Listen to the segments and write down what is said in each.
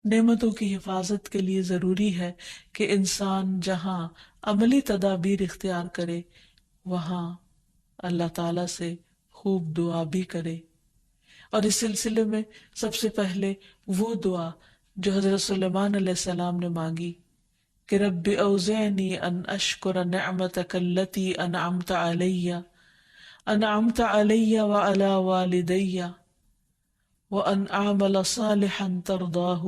نعمتوں کی حفاظت کے لیے ضروری ہے کہ انسان جہاں عملی تدابیر اختیار کرے وہاں اللہ تعالی سے خوب دعا بھی کرے. اور اس سلسلے میں سب سے پہلے وہ دعا جو حضرت سلیمان علیہ السلام نے مانگی کہ رب اوزعنی ان اشکر نعمتک التی انعمت علی وعلی والدی وان اعمل صالحا ترضاہ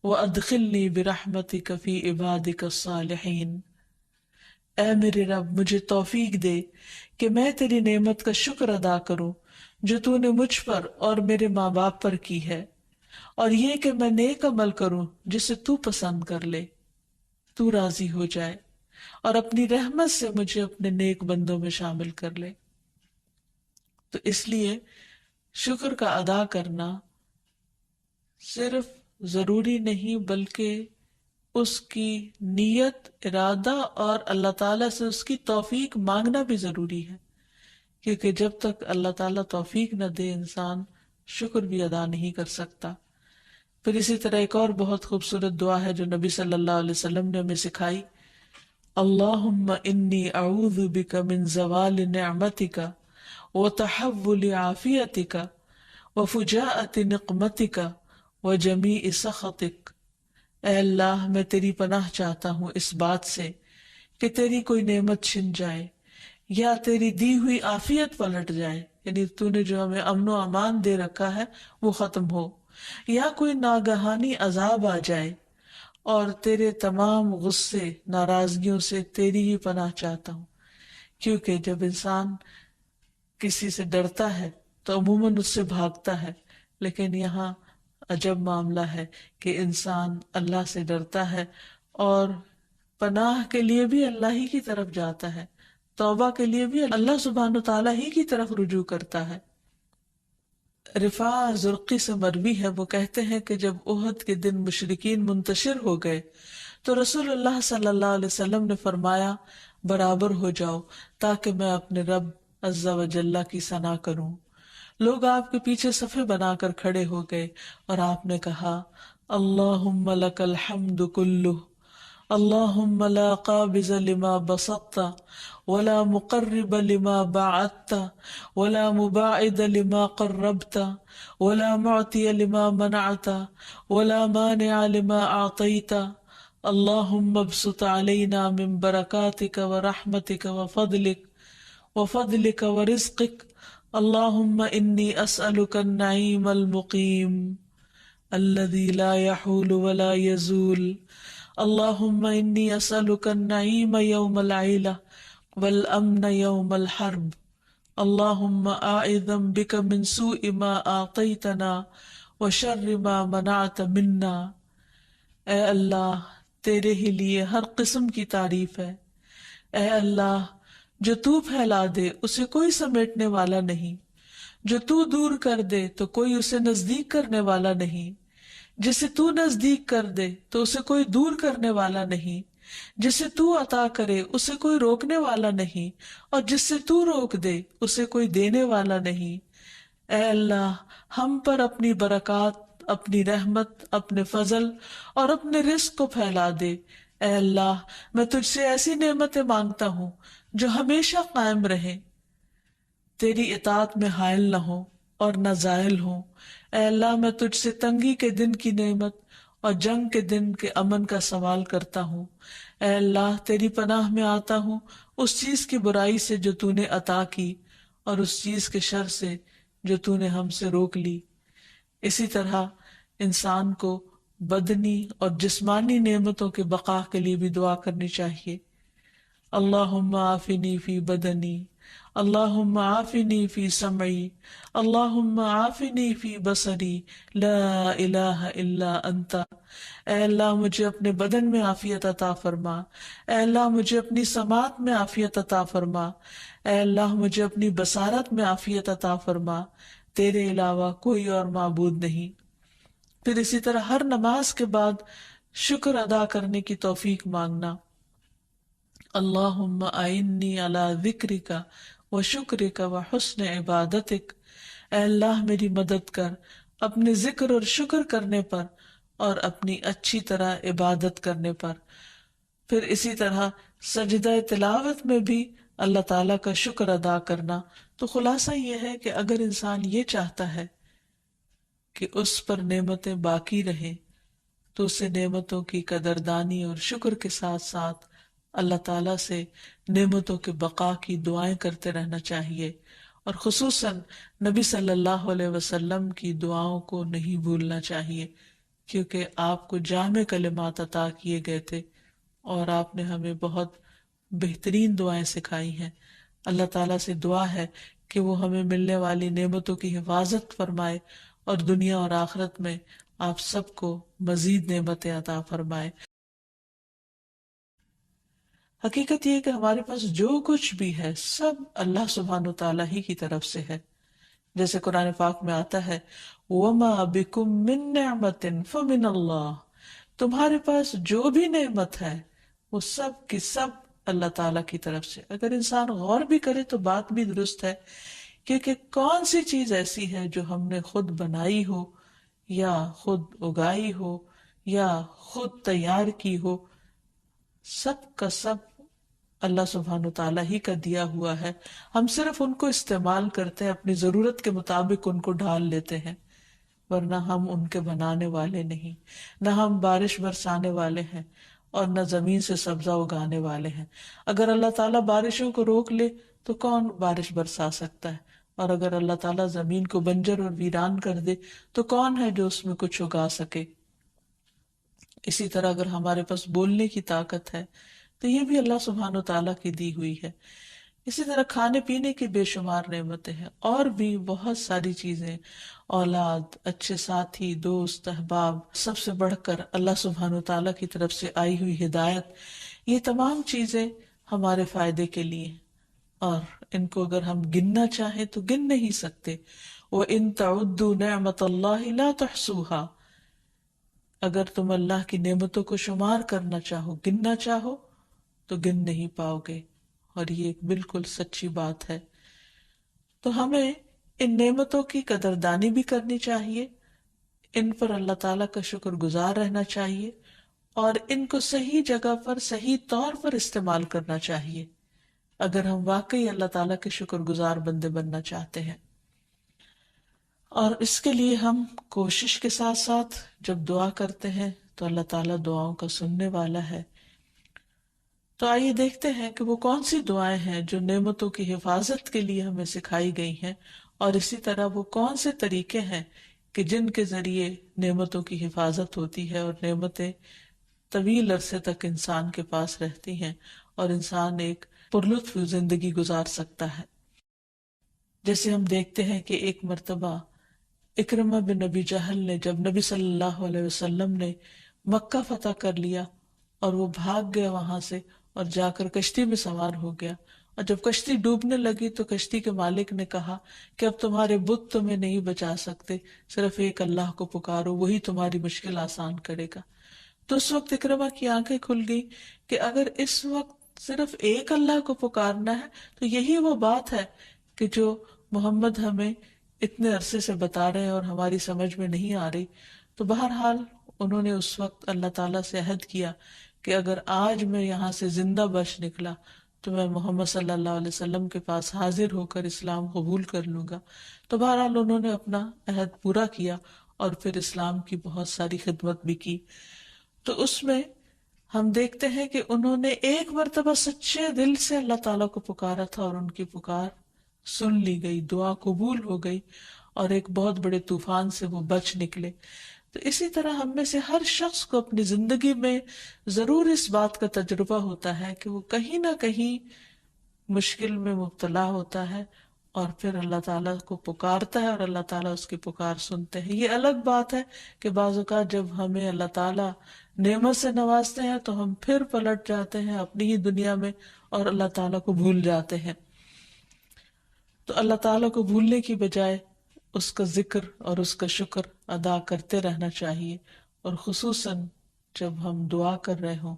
وادخلنی برحمتک فی عبادک الصالحین. اے میرے رب مجھے توفیق دے کہ میں تیری نعمت کا شکر ادا کروں جو تو نے مجھ پر اور میرے ماں باپ پر کی ہے، اور یہ کہ میں نیک عمل کروں جسے تو پسند کر لے، تو راضی ہو جائے، اور اپنی رحمت سے مجھے اپنے نیک بندوں میں شامل کر لے. تو اس لیے شکر کا ادا کرنا صرف ضروری نہیں بلکہ اس کی نیت، ارادہ اور اللہ تعالیٰ سے اس کی توفیق مانگنا بھی ضروری ہے، کیونکہ جب تک اللہ تعالیٰ توفیق نہ دے انسان شکر بھی ادا نہیں کر سکتا. پھر اسی طرح ایک اور بہت خوبصورت دعا ہے جو نبی صلی اللہ علیہ وسلم نے ہمیں سکھائی، اللہم انی اعوذ بک من زوال نعمتک وتحول عافیتک وفجاءۃ نقمتک وجمیع سخطک. اے اللہ میں تیری پناہ چاہتا ہوں اس بات سے کہ تیری کوئی نعمت چھن جائے یا تیری دی ہوئی عافیت پلٹ جائے، یعنی تو نے جو ہمیں امن و امان دے رکھا ہے وہ ختم ہو، یا کوئی ناگہانی عذاب آ جائے، اور تیرے تمام غصے ناراضگیوں سے تیری ہی پناہ چاہتا ہوں. کیونکہ جب انسان کسی سے ڈرتا ہے تو عموماً اس سے بھاگتا ہے، لیکن یہاں عجب معاملہ ہے کہ انسان اللہ سے ڈرتا ہے اور پناہ کے لیے بھی اللہ ہی کی طرف جاتا ہے، توبہ کے لیے بھی اللہ سبحانہ تعالیٰ ہی کی طرف رجوع کرتا ہے. رفاع زرقی سے مروی ہے، وہ کہتے ہیں کہ جب احد کے دن مشرکین منتشر ہو گئے تو رسول اللہ صلی اللہ علیہ وسلم نے فرمایا برابر ہو جاؤ تاکہ میں اپنے رب عز و جل کی ثنا کروں. لوگ آپ کے پیچھے صفے بنا کر کھڑے ہو گئے اور آپ نے کہا اللہم لک الحمد کلہ اللہم لا قابض لما بسطت ولا مقرب لما باعدت ولا مباعد لما قربت ولا معطی لما منعت ولا مانع لما اعطیت اللہم ابسط علینا من برکاتک ورحمتک وفضلک ورزقک اللہم انی اسألک النعیم المقیم الذی لا یحول ولا یزول اللہم انی اسألک النعیم یوم العیلہ والامن یوم الحرب اللہم اعوذ بک من سوء ما اعطیتنا وشر ما منعت منا. اے اللہ تیرے ہی لیے ہر قسم کی تعریف ہے. اے اللہ جو تو پھیلا دے اسے کوئی سمیٹنے والا نہیں، جو تو دور کر دے تو کوئی اسے نزدیک کرنے والا نہیں، جسے تو نزدیک کر دے تو اسے کوئی دور کرنے والا نہیں، جسے تو عطا کرے اسے کوئی روکنے والا نہیں، اور جس سے تو روک دے اسے کوئی دینے والا نہیں. اے اللہ ہم پر اپنی برکات، اپنی رحمت، اپنے فضل اور اپنے رزق کو پھیلا دے. اے اللہ میں تجھ سے ایسی نعمتیں مانگتا ہوں جو ہمیشہ قائم رہیں، تیری اطاعت میں حائل نہ ہو اور نہ زائل ہوں. اے اللہ میں تجھ سے تنگی کے دن کی نعمت اور جنگ کے دن کے امن کا سوال کرتا ہوں. اے اللہ تیری پناہ میں آتا ہوں اس چیز کی برائی سے جو تو نے عطا کی اور اس چیز کے شر سے جو تو نے ہم سے روک لی. اسی طرح انسان کو بدنی اور جسمانی نعمتوں کے بقا کے لیے بھی دعا کرنی چاہیے. اللہم عافنی فی بدنی اللہم عافنی فی سمعی اللہم عافنی فی بصری لا الہ الا انت. اے اللہ مجھے اپنے بدن میں عافیت عطا فرما. اے اللہ مجھے اپنی سماعت میں عافیت عطا فرما. اے اللہ مجھے اپنی بصارت میں عافیت عطا فرما. تیرے علاوہ کوئی اور معبود نہیں. پھر اسی طرح ہر نماز کے بعد شکر ادا کرنے کی توفیق مانگنا. اللہم اعنی علی ذکرک و شکرک و حسن عبادتک. اے اللہ میری مدد کر اپنے ذکر اور شکر کرنے پر اور اپنی اچھی طرح عبادت کرنے پر. پھر اسی طرح سجدہ تلاوت میں بھی اللہ تعالیٰ کا شکر ادا کرنا. تو خلاصہ یہ ہے کہ اگر انسان یہ چاہتا ہے کہ اس پر نعمتیں باقی رہیں تو اسے نعمتوں کی قدردانی اور شکر کے ساتھ ساتھ اللہ تعالیٰ سے نعمتوں کے بقا کی دعائیں کرتے رہنا چاہیے، اور خصوصاً نبی صلی اللہ علیہ وسلم کی دعاؤں کو نہیں بھولنا چاہیے، کیونکہ آپ کو جامع کلمات عطا کیے گئے تھے اور آپ نے ہمیں بہت بہترین دعائیں سکھائی ہیں. اللہ تعالیٰ سے دعا ہے کہ وہ ہمیں ملنے والی نعمتوں کی حفاظت فرمائے اور دنیا اور آخرت میں آپ سب کو مزید نعمتیں عطا فرمائے. حقیقت یہ ہے کہ ہمارے پاس جو کچھ بھی ہے سب اللہ سبحانہ وتعالیٰ ہی کی طرف سے ہے. جیسے قرآن پاک میں آتا ہے وَمَا بِكُم مِّن نِّعْمَةٍ فَمِنَ اللَّهِ، تمہارے پاس جو بھی نعمت ہے وہ سب کی سب اللہ تعالیٰ کی طرف سے. اگر انسان غور بھی کرے تو بات بھی درست ہے، کیونکہ کون سی چیز ایسی ہے جو ہم نے خود بنائی ہو یا خود اگائی ہو یا خود تیار کی ہو؟ سب کا سب اللہ سبحانہ تعالیٰ ہی کا دیا ہوا ہے. ہم صرف ان کو استعمال کرتے ہیں، اپنی ضرورت کے مطابق ان کو ڈھال لیتے ہیں، ورنہ ہم ان کے بنانے والے نہیں، نہ ہم بارش برسانے والے ہیں اور نہ زمین سے سبزہ اگانے والے ہیں. اگر اللہ تعالیٰ بارشوں کو روک لے تو کون بارش برسا سکتا ہے؟ اور اگر اللہ تعالیٰ زمین کو بنجر اور ویران کر دے تو کون ہے جو اس میں کچھ اگا سکے؟ اسی طرح اگر ہمارے پاس بولنے کی طاقت ہے تو یہ بھی اللہ سبحانہ تعالیٰ کی دی ہوئی ہے. اسی طرح کھانے پینے کی بے شمار نعمتیں ہیں، اور بھی بہت ساری چیزیں، اولاد، اچھے ساتھی، دوست، احباب، سب سے بڑھ کر اللہ سبحانہ تعالیٰ کی طرف سے آئی ہوئی ہدایت. یہ تمام چیزیں ہمارے فائدے کے لیے، اور ان کو اگر ہم گننا چاہیں تو گن نہیں سکتے. وَإِن تَعُدُّوا نِعْمَةَ اللَّهِ لَا تُحْصُوهَا، اگر تم اللہ کی نعمتوں کو شمار کرنا چاہو، گننا چاہو تو گن نہیں پاؤ گے، اور یہ ایک بالکل سچی بات ہے. تو ہمیں ان نعمتوں کی قدردانی بھی کرنی چاہیے، ان پر اللہ تعالیٰ کا شکر گزار رہنا چاہیے، اور ان کو صحیح جگہ پر صحیح طور پر استعمال کرنا چاہیے اگر ہم واقعی اللہ تعالیٰ کے شکر گزار بندے بننا چاہتے ہیں. اور اس کے لیے ہم کوشش کے ساتھ ساتھ جب دعا کرتے ہیں تو اللہ تعالیٰ دعاؤں کا سننے والا ہے. تو آئیے دیکھتے ہیں کہ وہ کون سی دعائیں ہیں جو نعمتوں کی حفاظت کے لیے ہمیں سکھائی گئی ہیں، اور اسی طرح وہ کون سے طریقے ہیں کہ جن کے ذریعے نعمتوں کی حفاظت ہوتی ہے اور نعمتیں طویل عرصے تک انسان کے پاس رہتی ہیں اور انسان ایک پرلطف زندگی گزار سکتا ہے. جیسے ہم دیکھتے ہیں کہ ایک مرتبہ اکرمہ بن نبی جہل نے، جب نبی صلی اللہ علیہ وسلم نے مکہ فتح کر لیا اور وہ بھاگ گیا وہاں سے اور جا کر کشتی میں سوار ہو گیا، اور جب کشتی ڈوبنے لگی تو کشتی کے مالک نے کہا کہ اب تمہارے بت تمہیں نہیں بچا سکتے، صرف ایک اللہ کو پکارو، وہی تمہاری مشکل آسان کرے گا. تو اس وقت اکرمہ کی آنکھیں کھل گئی کہ اگر اس وقت صرف ایک اللہ کو پکارنا ہے تو یہی وہ بات ہے کہ جو محمد ہمیں اتنے عرصے سے بتا رہے ہیں اور ہماری سمجھ میں نہیں آ رہی. تو بہرحال انہوں نے اس وقت اللہ تعالیٰ سے عہد کیا کہ اگر آج میں یہاں سے زندہ بچ نکلا تو میں محمد صلی اللہ علیہ وسلم کے پاس حاضر ہو کر اسلام قبول کر لوں گا. تو بہرحال انہوں نے اپنا عہد پورا کیا اور پھر اسلام کی بہت ساری خدمت بھی کی. تو اس میں ہم دیکھتے ہیں کہ انہوں نے ایک مرتبہ سچے دل سے اللہ تعالیٰ کو پکارا تھا اور ان کی پکار سن لی گئی، دعا قبول ہو گئی، اور ایک بہت بڑے طوفان سے وہ بچ نکلے. تو اسی طرح ہم میں سے ہر شخص کو اپنی زندگی میں ضرور اس بات کا تجربہ ہوتا ہے کہ وہ کہیں نہ کہیں مشکل میں مبتلا ہوتا ہے اور پھر اللہ تعالیٰ کو پکارتا ہے اور اللہ تعالیٰ اس کی پکار سنتے ہیں. یہ الگ بات ہے کہ بعض اوقات جب ہمیں اللہ تعالیٰ نعمت سے نوازتے ہیں تو ہم پھر پلٹ جاتے ہیں اپنی ہی دنیا میں اور اللہ تعالیٰ کو بھول جاتے ہیں. تو اللہ تعالیٰ کو بھولنے کی بجائے اس کا ذکر اور اس کا شکر ادا کرتے رہنا چاہیے، اور خصوصاً جب ہم دعا کر رہے ہوں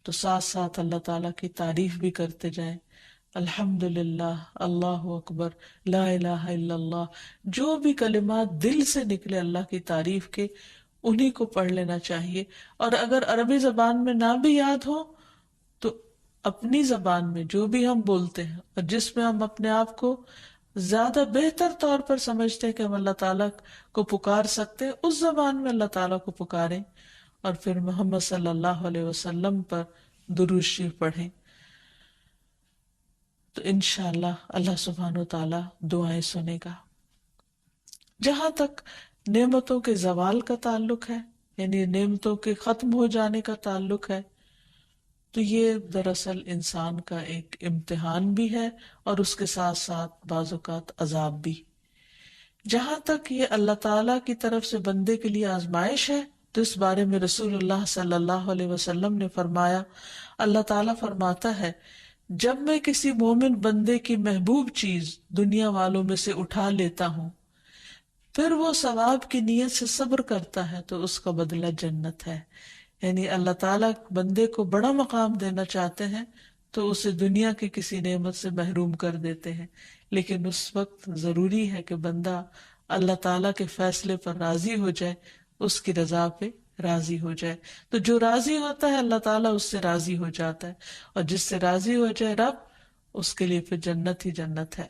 تو ساتھ ساتھ اللہ تعالیٰ کی تعریف بھی کرتے جائیں. الحمدللہ، اللہ اکبر، لا الہ الا اللہ، جو بھی کلمات دل سے نکلے اللہ کی تعریف کے انہی کو پڑھ لینا چاہیے. اور اگر عربی زبان میں نہ بھی یاد ہو تو اپنی زبان میں جو بھی ہم بولتے ہیں اور جس میں ہم اپنے آپ کو زیادہ بہتر طور پر سمجھتے ہیں کہ ہم اللہ تعالیٰ کو پکار سکتے ہیں، اس زبان میں اللہ تعالیٰ کو پکاریں اور پھر محمد صلی اللہ علیہ وسلم پر درود شریف پڑھیں. تو انشاءاللہ اللہ سبحانہ و تعالیٰ دعائیں سنے گا. جہاں تک نعمتوں کے زوال کا تعلق ہے، یعنی نعمتوں کے ختم ہو جانے کا تعلق ہے، تو یہ دراصل انسان کا ایک امتحان بھی ہے اور اس کے ساتھ ساتھ بعض اوقات عذاب بھی. جہاں تک یہ اللہ تعالیٰ کی طرف سے بندے کے لیے آزمائش ہے تو اس بارے میں رسول اللہ صلی اللہ علیہ وسلم نے فرمایا، اللہ تعالیٰ فرماتا ہے جب میں کسی مومن بندے کی محبوب چیز دنیا والوں میں سے اٹھا لیتا ہوں پھر وہ ثواب کی نیت سے صبر کرتا ہے تو اس کا بدلہ جنت ہے. یعنی اللہ تعالیٰ بندے کو بڑا مقام دینا چاہتے ہیں تو اسے دنیا کی کسی نعمت سے محروم کر دیتے ہیں، لیکن اس وقت ضروری ہے کہ بندہ اللہ تعالیٰ کے فیصلے پر راضی ہو جائے، اس کی رضا پہ راضی ہو جائے. تو جو راضی ہوتا ہے اللہ تعالیٰ اس سے راضی ہو جاتا ہے، اور جس سے راضی ہو جائے رب، اس کے لیے پھر جنت ہی جنت ہے.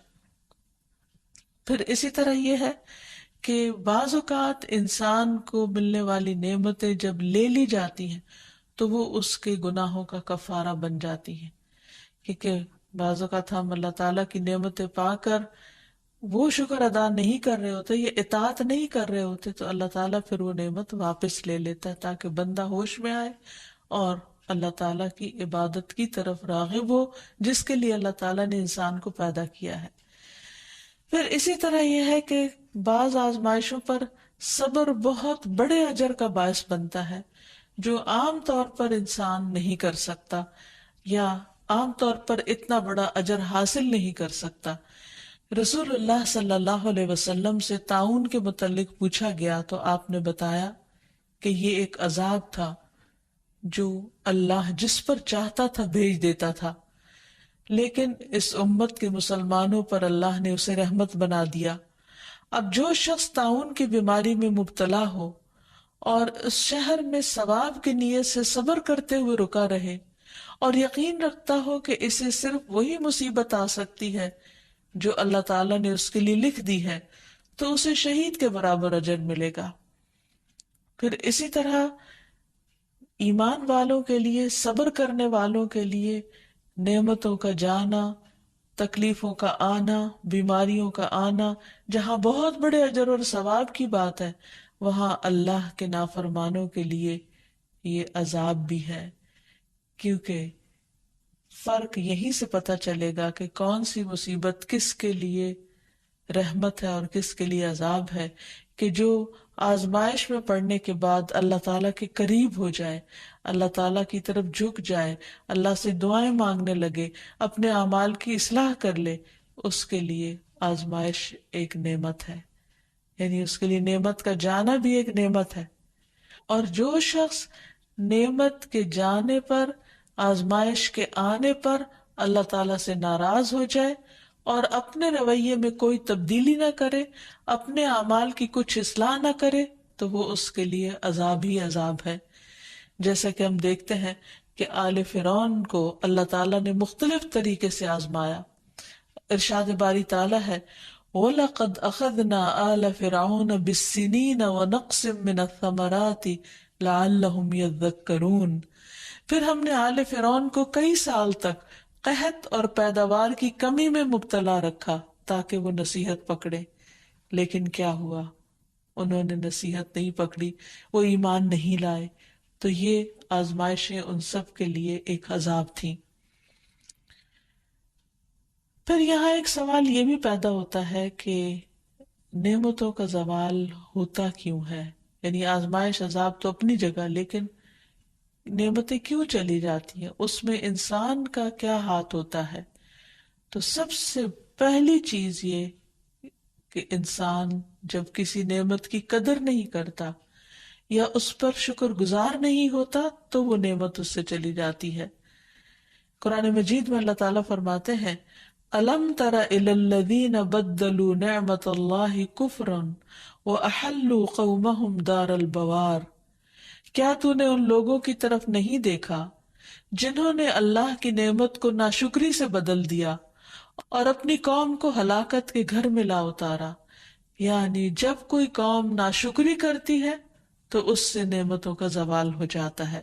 پھر اسی طرح یہ ہے کہ بعض اوقات انسان کو ملنے والی نعمتیں جب لے لی جاتی ہیں تو وہ اس کے گناہوں کا کفارہ بن جاتی ہیں، کیونکہ بعض اوقات ہم اللہ تعالیٰ کی نعمتیں پا کر وہ شکر ادا نہیں کر رہے ہوتے، یہ اطاعت نہیں کر رہے ہوتے، تو اللہ تعالیٰ پھر وہ نعمت واپس لے لیتا ہے تاکہ بندہ ہوش میں آئے اور اللہ تعالیٰ کی عبادت کی طرف راغب ہو جس کے لیے اللہ تعالیٰ نے انسان کو پیدا کیا ہے. پھر اسی طرح یہ ہے کہ بعض آزمائشوں پر صبر بہت بڑے اجر کا باعث بنتا ہے جو عام طور پر انسان نہیں کر سکتا یا عام طور پر اتنا بڑا اجر حاصل نہیں کر سکتا. رسول اللہ صلی اللہ علیہ وسلم سے طاعون کے متعلق پوچھا گیا تو آپ نے بتایا کہ یہ ایک عذاب تھا جو اللہ جس پر چاہتا تھا بھیج دیتا تھا، لیکن اس امت کے مسلمانوں پر اللہ نے اسے رحمت بنا دیا. اب جو شخص طاعون کی بیماری میں مبتلا ہو اور اس شہر میں ثواب کی نیت سے صبر کرتے ہوئے رکا رہے اور یقین رکھتا ہو کہ اسے صرف وہی مصیبت آ سکتی ہے جو اللہ تعالیٰ نے اس کے لیے لکھ دی ہے، تو اسے شہید کے برابر اجر ملے گا. پھر اسی طرح ایمان والوں کے لیے، صبر کرنے والوں کے لیے نعمتوں کا جانا، تکلیفوں کا آنا، بیماریوں کا آنا، جہاں بہت بڑے اجر اور ثواب کی بات ہے وہاں اللہ کے نافرمانوں کے لیے یہ عذاب بھی ہے. کیونکہ فرق یہیں سے پتہ چلے گا کہ کون سی مصیبت کس کے لیے رحمت ہے اور کس کے لیے عذاب ہے، کہ جو آزمائش میں پڑنے کے بعد اللہ تعالیٰ کے قریب ہو جائے، اللہ تعالیٰ کی طرف جھک جائے، اللہ سے دعائیں مانگنے لگے، اپنے اعمال کی اصلاح کر لے، اس کے لیے آزمائش ایک نعمت ہے. یعنی اس کے لیے نعمت کا جانا بھی ایک نعمت ہے. اور جو شخص نعمت کے جانے پر، آزمائش کے آنے پر اللہ تعالیٰ سے ناراض ہو جائے اور اپنے رویے میں کوئی تبدیلی نہ کرے، اپنے اعمال کی کچھ اصلاح نہ کرے، تو وہ اس کے لیے عذاب ہی عذاب ہے. جیسا کہ ہم دیکھتے ہیں کہ آل فرعون کو اللہ تعالیٰ نے مختلف طریقے سے آزمایا. ارشاد باری تعالیٰ ہے وَلَقَدْ أَخَذْنَا آلَ فِرْعَوْنَ بِالسِّنِينَ وَنَقْصٍ مِّنَ الثَّمَرَاتِ لَعَلَّهُمْ يَذَّكَّرُونَ. پھر ہم نے آل فرعون کو کئی سال تک قحط اور پیداوار کی کمی میں مبتلا رکھا تاکہ وہ نصیحت پکڑے، لیکن کیا ہوا؟ انہوں نے نصیحت نہیں پکڑی، وہ ایمان نہیں لائے. تو یہ آزمائشیں ان سب کے لیے ایک عذاب تھیں. پھر یہاں ایک سوال یہ بھی پیدا ہوتا ہے کہ نعمتوں کا زوال ہوتا کیوں ہے؟ یعنی آزمائش عذاب تو اپنی جگہ، لیکن نعمتیں کیوں چلی جاتی ہیں؟ اس میں انسان کا کیا ہاتھ ہوتا ہے؟ تو سب سے پہلی چیز یہ کہ انسان جب کسی نعمت کی قدر نہیں کرتا یا اس پر شکر گزار نہیں ہوتا تو وہ نعمت اس سے چلی جاتی ہے. قرآن مجید میں اللہ تعالیٰ فرماتے ہیں أَلَمْ تَرَ إِلَى الَّذِينَ بَدَّلُوا نِعْمَةَ اللَّهِ كُفْرًا وَأَحَلُّوا قَوْمَهُمْ دَارَ الْبَوَارِ، کیا تو نے ان لوگوں کی طرف نہیں دیکھا جنہوں نے اللہ کی نعمت کو ناشکری سے بدل دیا اور اپنی قوم کو ہلاکت کے گھر میں لا اتارا؟ یعنی جب کوئی قوم ناشکری کرتی ہے تو اس سے نعمتوں کا زوال ہو جاتا ہے۔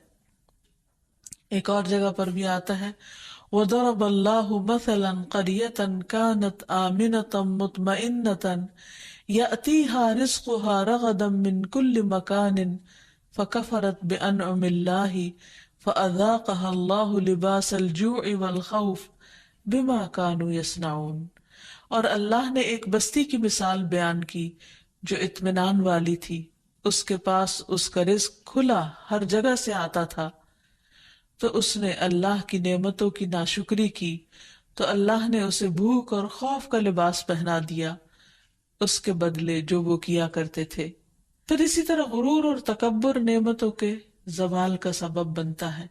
ایک اور جگہ پر بھی آتا ہے وَضَرَبَ اللَّهُ مَثَلًا قَرْيَةً كَانَتْ آمِنَةً مُطْمَئِنَّةً يَأْتِيهَا رِزْقُهَا رَغَدًا مِّن كُلِّ مَكَانٍ فَكَفَرَتْ بِأَنْعُمِ اللَّهِ فَأَذَاقَهَا اللَّهُ لِبَاسَ الْجُوعِ وَالْخَوْفِ بِمَا كَانُوا يَصْنَعُونَ۔ اور اللہ نے ایک بستی کی مثال بیان کی جو اطمینان والی تھی، اس کے پاس اس کا رزق کھلا ہر جگہ سے آتا تھا، تو اس نے اللہ کی نعمتوں کی ناشکری کی تو اللہ نے اسے بھوک اور خوف کا لباس پہنا دیا اس کے بدلے جو وہ کیا کرتے تھے۔ پھر اسی طرح غرور اور تکبر نعمتوں کے زوال کا سبب بنتا ہے،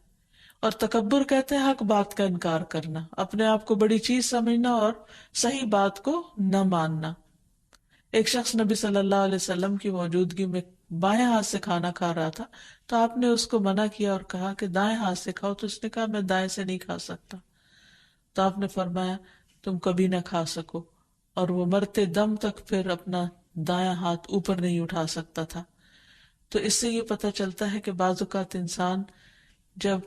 اور تکبر کہتے ہیں حق بات کا انکار کرنا، اپنے آپ کو بڑی چیز سمجھنا اور صحیح بات کو نہ ماننا۔ ایک شخص نبی صلی اللہ علیہ وسلم کی موجودگی میں بائیں ہاتھ سے کھانا کھا رہا تھا تو آپ نے اس کو منع کیا اور کہا کہ دائیں ہاتھ سے کھاؤ، تو اس نے کہا میں دائیں سے نہیں کھا سکتا، تو آپ نے فرمایا تم کبھی نہ کھا سکو، اور وہ مرتے دم تک پھر اپنا دایاں ہاتھ اوپر نہیں اٹھا سکتا تھا۔ تو اس سے یہ پتہ چلتا ہے کہ بعض اوقات انسان جب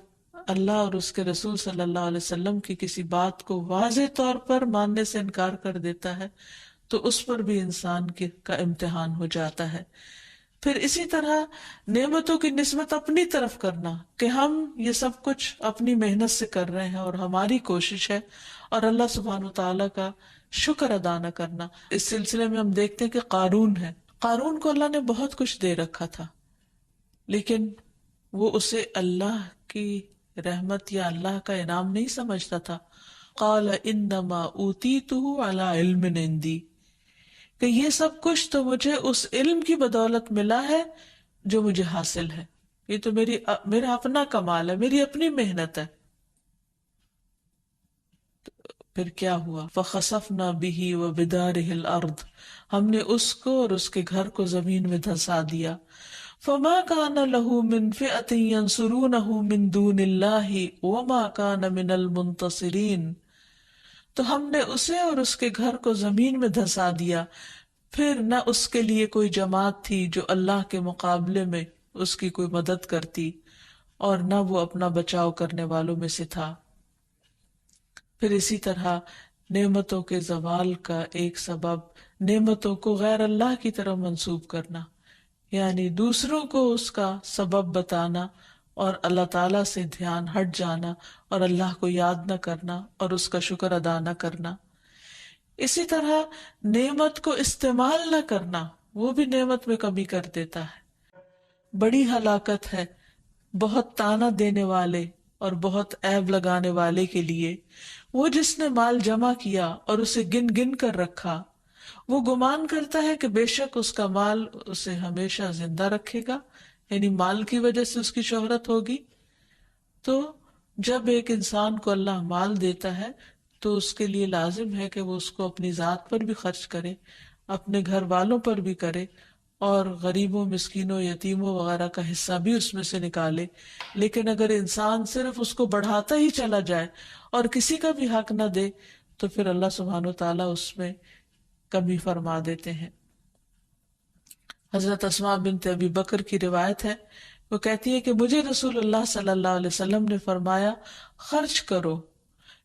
اللہ اور اس کے رسول صلی اللہ علیہ وسلم کی کسی بات کو واضح طور پر ماننے سے انکار کر دیتا ہے تو اس پر بھی انسان کا امتحان ہو جاتا ہے۔ پھر اسی طرح نعمتوں کی نسبت اپنی طرف کرنا کہ ہم یہ سب کچھ اپنی محنت سے کر رہے ہیں اور ہماری کوشش ہے، اور اللہ سبحانہ وتعالیٰ کا شکر ادا نہ کرنا۔ اس سلسلے میں ہم دیکھتے ہیں کہ قارون ہے، قارون کو اللہ نے بہت کچھ دے رکھا تھا، لیکن وہ اسے اللہ کی رحمت یا اللہ کا انعام نہیں سمجھتا تھا۔ قال انما اوتیتہ علی علم عندی، کہ یہ سب کچھ تو مجھے اس علم کی بدولت ملا ہے جو مجھے حاصل ہے، یہ تو میرا اپنا کمال ہے، میری اپنی محنت ہے۔ پھر کیا ہوا؟ فخسفنا به وبداره الارض، ہم نے اس کو اور اس کے گھر کو زمین میں دھسا دیا۔ فما كان له من فئة ينصرونه من دون الله وما كان من المنتصرين، تو ہم نے اسے اور اس کے گھر کو زمین میں دھسا دیا، پھر نہ اس کے لیے کوئی جماعت تھی جو اللہ کے مقابلے میں اس کی کوئی مدد کرتی، اور نہ وہ اپنا بچاؤ کرنے والوں میں سے تھا۔ پھر اسی طرح نعمتوں کے زوال کا ایک سبب نعمتوں کو غیر اللہ کی طرف منسوب کرنا، یعنی دوسروں کو اس کا سبب بتانا اور اللہ تعالیٰ سے دھیان ہٹ جانا اور اللہ کو یاد نہ کرنا اور اس کا شکر ادا نہ کرنا۔ اسی طرح نعمت کو استعمال نہ کرنا، وہ بھی نعمت میں کمی کر دیتا ہے۔ بڑی ہلاکت ہے بہت تانا دینے والے اور بہت عیب لگانے والے کے لیے، وہ جس نے مال جمع کیا اور اسے گن گن کر رکھا، وہ گمان کرتا ہے کہ بے شک اس کا مال اسے ہمیشہ زندہ رکھے گا، یعنی مال کی وجہ سے اس کی شہرت ہوگی۔ تو جب ایک انسان کو اللہ مال دیتا ہے تو اس کے لیے لازم ہے کہ وہ اس کو اپنی ذات پر بھی خرچ کرے، اپنے گھر والوں پر بھی کرے، اور غریبوں، مسکینوں، یتیموں وغیرہ کا حصہ بھی اس میں سے نکالے۔ لیکن اگر انسان صرف اس کو بڑھاتا ہی چلا جائے اور کسی کا بھی حق نہ دے تو پھر اللہ سبحانہ وتعالیٰ اس میں کمی فرما دیتے ہیں۔ حضرت اسماء بنت ابی بکر کی روایت ہے، وہ کہتی ہے کہ مجھے رسول اللہ صلی اللہ علیہ وسلم نے فرمایا خرچ کرو،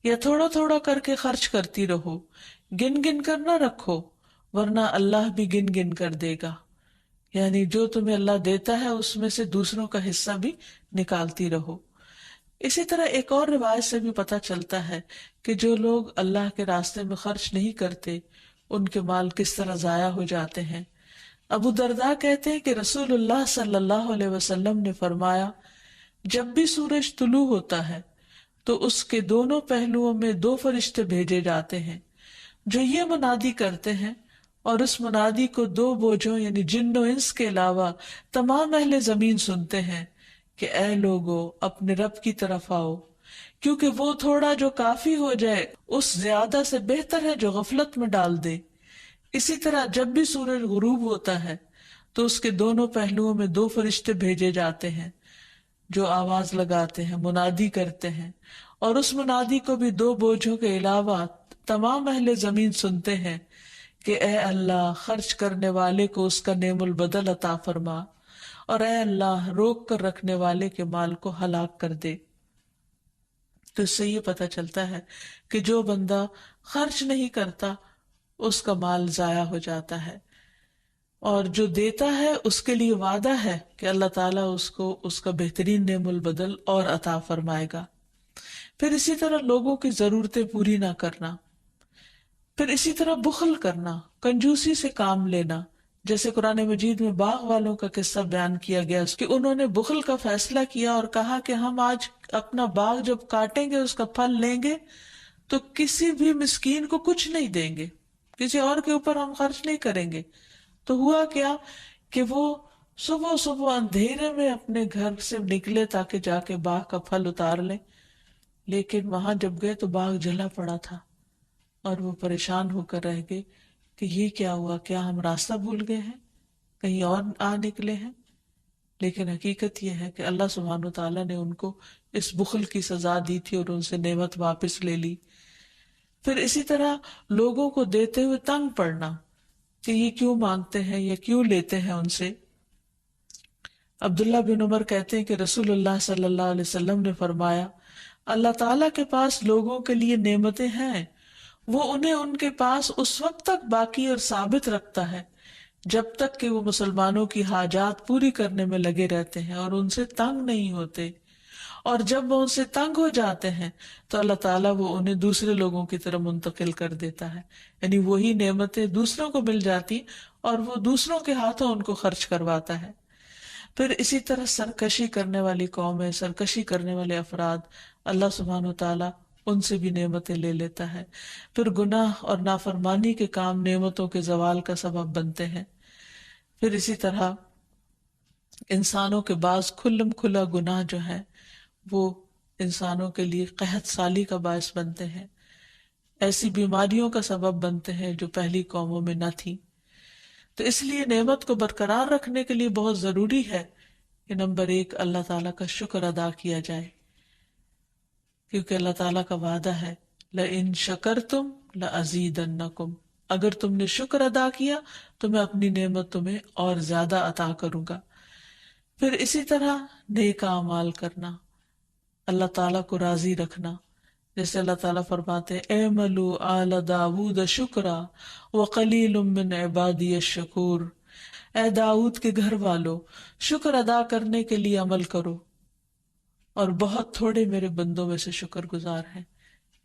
یا تھوڑا تھوڑا کر کے خرچ کرتی رہو، گن گن کر نہ رکھو، ورنہ اللہ بھی گن گن کر دے گا۔ یعنی جو تمہیں اللہ دیتا ہے اس میں سے دوسروں کا حصہ بھی نکالتی رہو۔ اسی طرح ایک اور روایت سے بھی پتہ چلتا ہے کہ جو لوگ اللہ کے راستے میں خرچ نہیں کرتے ان کے مال کس طرح ضائع ہو جاتے ہیں۔ ابو درداء کہتے ہیں کہ رسول اللہ صلی اللہ علیہ وسلم نے فرمایا جب بھی سورج طلوع ہوتا ہے تو اس کے دونوں پہلوؤں میں 2 فرشتے بھیجے جاتے ہیں جو یہ منادی کرتے ہیں، اور اس منادی کو 2 بوجھوں یعنی جن و انس کے علاوہ تمام اہل زمین سنتے ہیں کہ اے لوگو اپنے رب کی طرف آؤ، کیونکہ وہ تھوڑا جو کافی ہو جائے اس زیادہ سے بہتر ہے جو غفلت میں ڈال دے۔ اسی طرح جب بھی سورج غروب ہوتا ہے تو اس کے دونوں پہلوؤں میں 2 فرشتے بھیجے جاتے ہیں جو آواز لگاتے ہیں، منادی کرتے ہیں، اور اس منادی کو بھی 2 بوجھوں کے علاوہ تمام اہل زمین سنتے ہیں کہ اے اللہ خرچ کرنے والے کو اس کا نعم البدل عطا فرما، اور اے اللہ روک کر رکھنے والے کے مال کو ہلاک کر دے۔ تو اس سے یہ پتہ چلتا ہے کہ جو بندہ خرچ نہیں کرتا اس کا مال ضائع ہو جاتا ہے، اور جو دیتا ہے اس کے لیے وعدہ ہے کہ اللہ تعالیٰ اس کو اس کا بہترین نعم البدل اور عطا فرمائے گا۔ پھر اسی طرح لوگوں کی ضرورتیں پوری نہ کرنا، پھر اسی طرح بخل کرنا، کنجوسی سے کام لینا، جیسے قرآن مجید میں باغ والوں کا قصہ بیان کیا گیا کہ انہوں نے بخل کا فیصلہ کیا اور کہا کہ ہم آج اپنا باغ جب کاٹیں گے، اس کا پھل لیں گے تو کسی بھی مسکین کو کچھ نہیں دیں گے، کسی اور کے اوپر ہم خرچ نہیں کریں گے۔ تو ہوا کیا کہ وہ صبح صبح اندھیرے میں اپنے گھر سے نکلے تاکہ جا کے باغ کا پھل اتار لیں، لیکن وہاں جب گئے تو باغ جلا پڑا تھا، اور وہ پریشان ہو کر رہ گئے کہ یہ کیا ہوا، کیا ہم راستہ بھول گئے ہیں، کہیں اور آ نکلے ہیں؟ لیکن حقیقت یہ ہے کہ اللہ سبحانہ وتعالیٰ نے ان کو اس بخل کی سزا دی تھی اور ان سے نعمت واپس لے لی۔ پھر اسی طرح لوگوں کو دیتے ہوئے تنگ پڑنا کہ یہ کیوں مانگتے ہیں یا کیوں لیتے ہیں ان سے۔ عبداللہ بن عمر کہتے ہیں کہ رسول اللہ صلی اللہ علیہ وسلم نے فرمایا، اللہ تعالیٰ کے پاس لوگوں کے لیے نعمتیں ہیں، وہ انہیں ان کے پاس اس وقت تک باقی اور ثابت رکھتا ہے جب تک کہ وہ مسلمانوں کی حاجات پوری کرنے میں لگے رہتے ہیں اور ان سے تنگ نہیں ہوتے، اور جب وہ ان سے تنگ ہو جاتے ہیں تو اللہ تعالیٰ وہ انہیں دوسرے لوگوں کی طرف منتقل کر دیتا ہے، یعنی وہی نعمتیں دوسروں کو مل جاتی اور وہ دوسروں کے ہاتھوں ان کو خرچ کرواتا ہے۔ پھر اسی طرح سرکشی کرنے والی قومیں، سرکشی کرنے والے افراد، اللہ سبحانہ وتعالیٰ ان سے بھی نعمتیں لے لیتا ہے۔ پھر گناہ اور نافرمانی کے کام نعمتوں کے زوال کا سبب بنتے ہیں۔ پھر اسی طرح انسانوں کے بعض کھلم کھلا گناہ جو ہے وہ انسانوں کے لیے قحط سالی کا باعث بنتے ہیں، ایسی بیماریوں کا سبب بنتے ہیں جو پہلی قوموں میں نہ تھی۔ تو اس لیے نعمت کو برقرار رکھنے کے لیے بہت ضروری ہے کہ نمبر 1 اللہ تعالیٰ کا شکر ادا کیا جائے، کیونکہ اللہ تعالیٰ کا وعدہ ہے لَإِن شَكَرْتُمْ لَأَزِيدَنَّكُمْ، اگر تم نے شکر ادا کیا تو میں اپنی نعمت تمہیں اور زیادہ عطا کروں گا۔ پھر اسی طرح نیک اعمال کرنا، اللہ تعالیٰ کو راضی رکھنا، جیسے اللہ تعالیٰ فرماتے ہیں اعملوا آل داود شکرا وقلیل من عبادی الشکور، اے داؤد کے گھر والو شکر ادا کرنے کے لیے عمل کرو، اور بہت تھوڑے میرے بندوں میں سے شکر گزار ہیں۔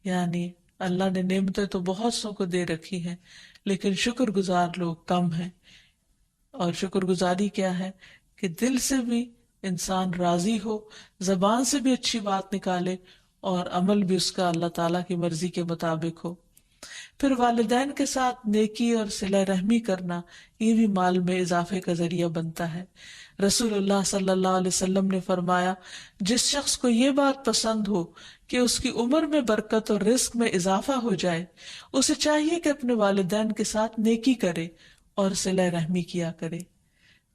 یعنی اللہ نے نعمتیں تو بہت سو کو دے رکھی ہیں لیکن شکر گزار لوگ کم ہیں۔ اور شکر گزاری کیا ہے کہ دل سے بھی انسان راضی ہو، زبان سے بھی اچھی بات نکالے اور عمل بھی اس کا اللہ تعالیٰ کی مرضی کے مطابق ہو۔ پھر والدین کے ساتھ نیکی اور صلہ رحمی کرنا، یہ بھی مال میں اضافے کا ذریعہ بنتا ہے۔ رسول اللہ صلی اللہ علیہ وسلم نے فرمایا، جس شخص کو یہ بات پسند ہو کہ اس کی عمر میں برکت اور رزق میں اضافہ ہو جائے، اسے چاہیے کہ اپنے والدین کے ساتھ نیکی کرے اور صلہ رحمی کیا کرے۔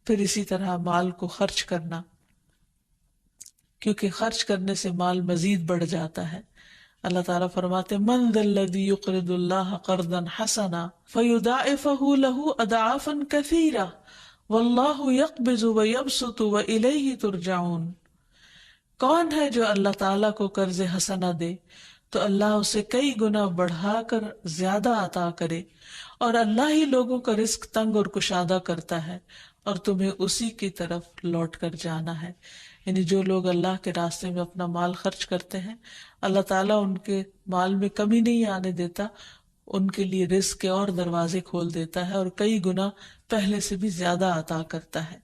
پھر اسی طرح مال کو خرچ کرنا، کیونکہ خرچ کرنے سے مال مزید بڑھ جاتا ہے۔ اللہ تعالیٰ فرماتے من ذا الذی یقرض اللہ قرضا حسنا فیضاعفہ لہ اضعافا کثیرہ واللہ یقبض ویبسط والیہ ترجعون، کون ہے جو اللہ تعالیٰ کو قرض حسنہ دے تو اللہ اسے کئی گنا بڑھا کر زیادہ عطا کرے، اور اللہ ہی لوگوں کا رزق تنگ اور کشادہ کرتا ہے، اور تمہیں اسی کی طرف لوٹ کر جانا ہے۔ یعنی جو لوگ اللہ کے راستے میں اپنا مال خرچ کرتے ہیں، اللہ تعالیٰ ان کے مال میں کمی نہیں آنے دیتا، ان کے لیے رزق کے اور دروازے کھول دیتا ہے اور کئی گنا پہلے سے بھی زیادہ عطا کرتا ہے۔